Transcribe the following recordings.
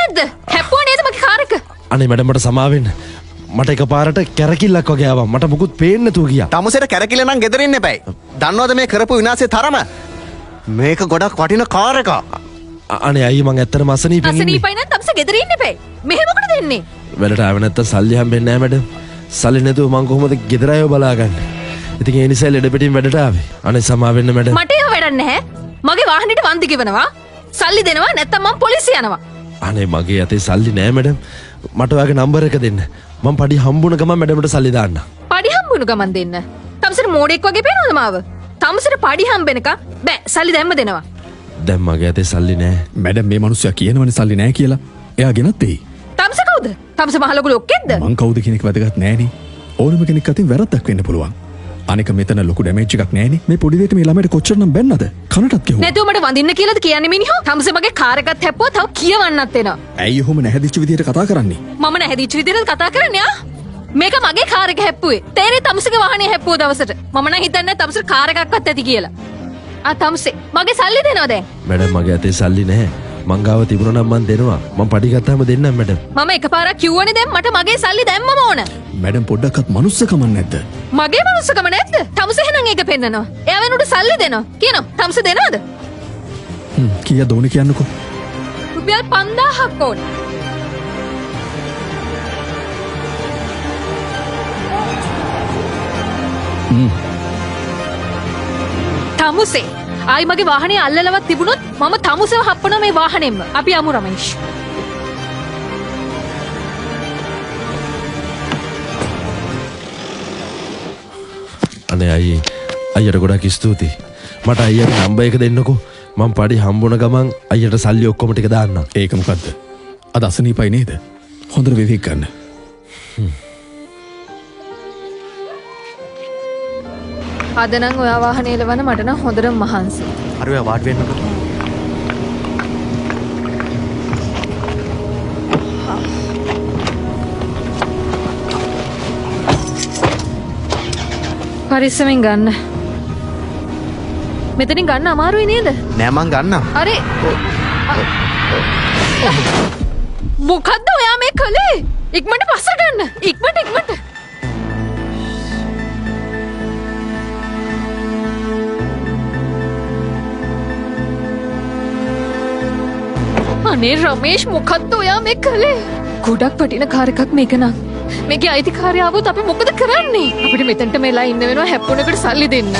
නැද්ද? හැප්පුවා නේද මගේ කාර් එක? අනේ මැඩම් මට සමාවෙන්න. මට එකපාරට කැරකිල්ලක් වගේ ආවා. මට මුකුත් පේන්නේ නැතුව ගියා. තමුසෙට කැරකිල්ල නම් ගෙදර ඉන්න එපයි. දන්නවද මේ කරපු විනාශයේ තරම? මේක ගොඩක් වටින කාර් එකක්. අනේ අයියේ මං ඇත්තටම අසනීපෙන් ඉන්නේ. අසනීපයි නම් තමුසේ ගෙදර ඉන්න එපයි. මෙහෙ මොකටද එන්නේ? වැඩට ආව නැත්තම් සල්ලි හම්බෙන්නේ නැහැ මැඩම්. සල්ලි නැතුව මං කොහොමද ගෙදර අයව බලාගන්නේ? ඉතින් ඒ නිසා ලෙඩ පිටින් වැඩට ආවේ. අනේ සමාවෙන්න මැඩම්. මට ඒව වැඩක් නැහැ. මගේ වාහනේට වන්දි ගෙවනවා. සල්ලි දෙනවා නැත්තම් මං පොලිසිය යනවා. අනේ මගේ අතේ සල්ලි නැහැ මැඩම්. මට ඔයාගේ නම්බර් එක දෙන්න. මං පඩි හම්බුන ගමන් මැඩම්ට සල්ලි දාන්න. පඩි හම්බුන ගමන් දෙන්න. තමුසේට මෝඩෙක් වගේ පේනවද මාව? තමුසේට පඩි හම්බෙනකම් බෑ සල්ලි දැම්ම දෙනවා. දැන් මගේ අතේ සල්ලි නැහැ. මැඩම් මේ මිනිස්සයා කියනවනේ සල්ලි නැහැ කියලා. එයා ගෙනත් දෙයි. තමුසේ කවුද? තමුසේ මහ ලොකු ලොක්කෙක්ද? මං කවුද කියන එක වැදගත් නෑනේ. ඕනම කෙනෙක් අතින් වැරද්දක් වෙන්න පුළුවන්. අනික මෙතන ලොකු ඩැමේජ් එකක් නෑනේ. මේ පොඩි දෙයට මේ ළමයට කොච්චරනම් බැන්නද? කනටත් කෙහුවා. නැතුව මට වඳින්න කියලාද කියන්නේ මිනිහෝ? තමුසේ මගේ කාර් එකත් හැප්පුවා තව කියවන්නත් එනවා. ඇයි ඔහොම නැහැදිච්ච විදියට කතා කරන්නේ? මම නැහැදිච්ච විදිහට කතා කරන්නේ ආ? මේක මගේ කාර් එක හැප්පුවේ. තේරෙයි තමුසේගේ වාහනේ හැප්පුව දවසට. මම නම් හිතන්නේ තමුසේ කාර් එකක්වත් ඇති කියලා. ආ තමුසේ මගේ සල්ලි දෙනවා දැන්. මැඩම් මගේ අතේ සල්ලි නැහැ. මං ගාව තිබුණා නම් මං දෙනවා. මං පඩි ගත්තාම දෙන්නම් මැඩම්. මම එකපාරක් කිව්වනේ දැන් මට මගේ සල්ලි දැම්මම ඕන. මැඩම් පොඩ්ඩක්වත් මනුස්සකමක් නැද්ද? මගේ මනුස්සකම නැද්ද? තමුසේ එහෙනම් ඒක පෙන්නනවා. එයා වෙනුවට සල්ලි දෙනවා. කියනවා. තමුසේ දෙනවද? කීයද ඕනේ කියන්නකෝ. රුපියල් 5000ක් ඕනේ. තමුසේ ආයි මගේ වාහනේ අල්ලලවත් තිබුණොත් මම තමුසේව හප්පනවා මේ වාහනේම. අපි යමු රමේෂ්. අනේ අයියට ගොඩක් ස්තුතියි. මට අයියට නම්බර් එක දෙන්නකෝ. මං පඩි හම්බුන ගමන් අයියට සල්ලි ඔක්කොම ටික දාන්නම්. ඒක මොකද්ද? අද අසනීපයි නේද? හොඳට විවේක ගන්න. අද නම් ඔයා වාහනේ එලවන මට නම් හොඳටම මහන්සි. හරි ඔයා වාඩි වෙන්නකෝ. පරිස්සමෙන් ගන්න. මෙතනින් ගන්න අමාරුයි නේද? නෑ මං ගන්නම්. අරේ මොකද්ද ඔයා මේ කළේ? ඉක්මනට පස්ස ගන්න. ඉක්මනට. අනේ රමේෂ් මොකද්ද ඔයා මේ කළේ? ගොඩක් වටින කාර් එකක් මේක නම්. මේකේ අයිතිකාරය ආවොත් අපි මොකද කරන්නේ? අපිට මෙතනට මෙලා ඉන්න වෙනවා හැප්පුණකට සල්ලි දෙන්න.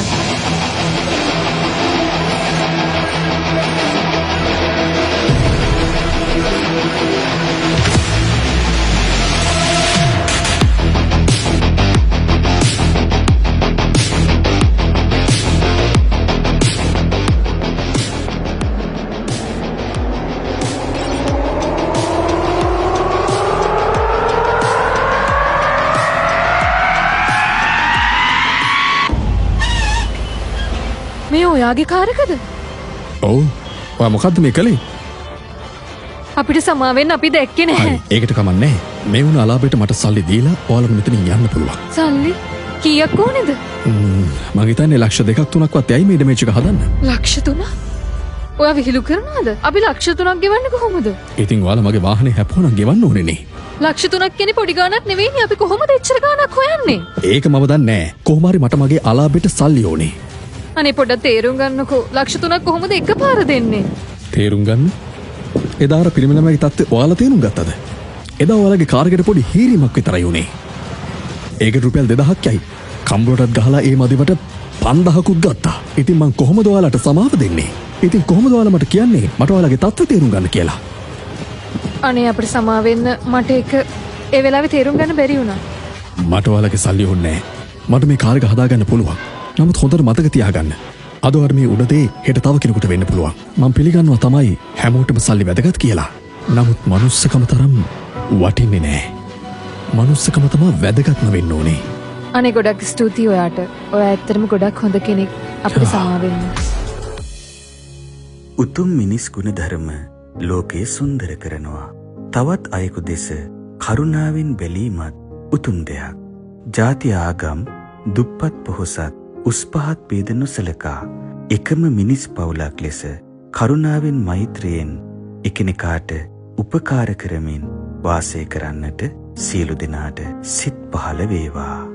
මේ ඔයාගේ කාර් එකද? ඔව්. ඔයා මොකද්ද මේ කළේ? අපිට සමාවෙන්න අපි දැක්කේ නැහැ. ඒකට කමක් නැහැ. මේ වුණ අලාභයට මට සල්ලි දීලා ඔයාලම මෙතනින් යන්න පුළුවන්. සල්ලි කීයක් ඕනේද? මම හිතන්නේ ලක්ෂ 2-3ක්වත් යයි මේ ඩැමේජ් එක හදන්න. ලක්ෂ 3? ඔයා විහිළු කරනවද? අපි ලක්ෂ 3ක් ගෙවන්නේ කොහොමද? ඉතින් ඔයාලා මගේ වාහනේ හැප්පුවනම් ගෙවන්න ඕනේ නේ. ලක්ෂ 3ක් කියන්නේ පොඩි ගාණක් නෙවෙයිනේ. අපි කොහොමද එච්චර ගාණක් හොයන්නේ? ඒක මම දන්නේ නැහැ. කොහොම හරි මට මගේ අලාභයට සල්ලි ඕනේ. අනේ පොඩ්ඩක් තේරුම් ගන්නකෝ. ලක්ෂ 3ක් කොහොමද එකපාර දෙන්නේ? තේරුම් ගන්න? එදා අර පිරිමි ළමයි තත්ත්වය ඔයාලා තේරුම් ගත්තද? එදා ඔයාලගේ කාර් එකට පොඩි හීරීමක් විතරයි උනේ. ඒකට රුපියල් 2000ක් යයි. කම්බුවටත් ගහලා ඒ මදිවට 5000කුත් ගත්තා. ඉතින් මං කොහොමද ඔයාලට සමාව දෙන්නේ? ඉතින් කොහොමද ඔයාලා මට කියන්නේ මට ඔයාලගේ තත්ත්වය තේරුම් ගන්න කියලා? අනේ අපිට සමාව වෙන්න මට ඒක ඒ වෙලාවේ තේරුම් ගන්න බැරි වුණා. මට ඔයාලගේ සල්ලි ඕනේ නැහැ. මට මේ කාර් එක හදාගන්න පුළුවන්. නමුත් හොඳට මතක තියාගන්න. අද වර මේ උඩදී හෙට තව කෙනෙකුට වෙන්න පුළුවන්. මම පිළිගන්නවා තමයි හැමෝටම සල්ලි වැදගත් කියලා. නමුත් මනුස්සකම තරම් වටින්නේ නැහැ. මනුස්සකම තමයි වැදගත්ම වෙන්න ඕනේ. අනේ ගොඩක් ස්තුතියි ඔයාට. ඔයා ඇත්තටම ගොඩක් හොඳ කෙනෙක්. අපිට සමාව වෙන්න. උතුම් මිනිස් ගුණ ධර්ම ලෝකේ සුන්දර කරනවා. තවත් අයෙකු දෙස කරුණාවෙන් බැලීමත් උතුම් දෙයක්. ජාති ආගම් දුප්පත් පොහොසත් උස් පහත් ભેද නොසලකා එකම මිනිස් පවුලක් ලෙස කරුණාවෙන් මෛත්‍රියෙන් එකිනෙකාට උපකාර කරමින් වාසය කරන්නට සියලු දෙනාට සිත් පහළ වේවා.